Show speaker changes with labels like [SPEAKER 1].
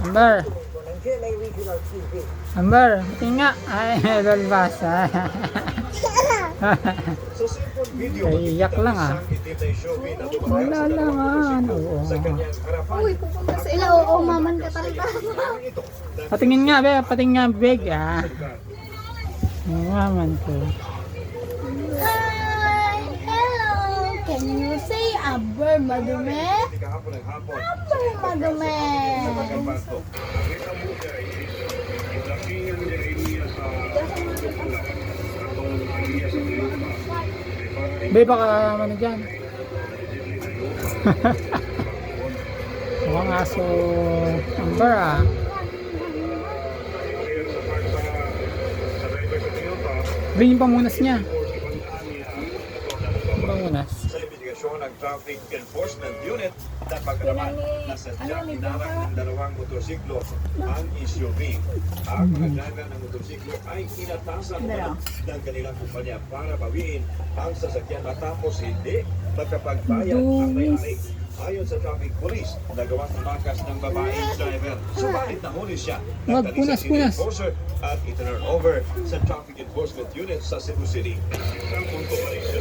[SPEAKER 1] Amber. Amber, tingga. Ay, lalbasa. Iyak lang ah. Wala naman. Oo.
[SPEAKER 2] Uy, pupunta sa ila. Oo, maman ka talaga.
[SPEAKER 1] Patingin nga, be. Patingin nga, big ah. Maman ko.
[SPEAKER 2] Hi! Hello! Can you say Aber madumi? Aber madumi!
[SPEAKER 1] Be, baka ano dyan. Mukhang aso Amber ah. Be, yung pamunas niya. Yung pamunas.
[SPEAKER 3] Sa investigasyon ng Traffic Enforcement Unit na pagkaman na sadyang hinarang ng dalawang motorsiklo ang SUV. Ang pagdagan ng motorsiklo ay inatasan ng kanilang kumpanya para bawiin ang sasakyan matapos hindi magkapagbayad ang may-ari. Ayon sa traffic police, nagawang tumakas ng babaeng driver. Subalit nahuli siya ng
[SPEAKER 1] Wag, punas,
[SPEAKER 3] city
[SPEAKER 1] punas.
[SPEAKER 3] enforcer at itinurn over sa Traffic Enforcement Unit sa Cebu City. Ang punto pa rin siya,